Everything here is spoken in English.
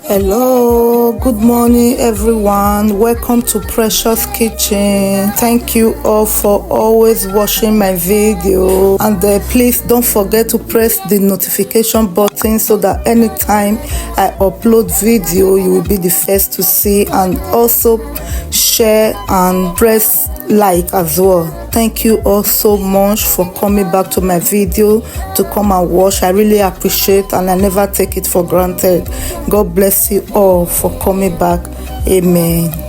Hello, good morning everyone. Welcome to Precious Kitchen. Thank you all for always watching my video, and please don't forget to press the notification button so that anytime I upload video you will be the first to see, and also share and press like as well. Thank you all so much for coming back to my video to come and watch. I really appreciate and I never take it for granted. God bless you all for coming back. Amen.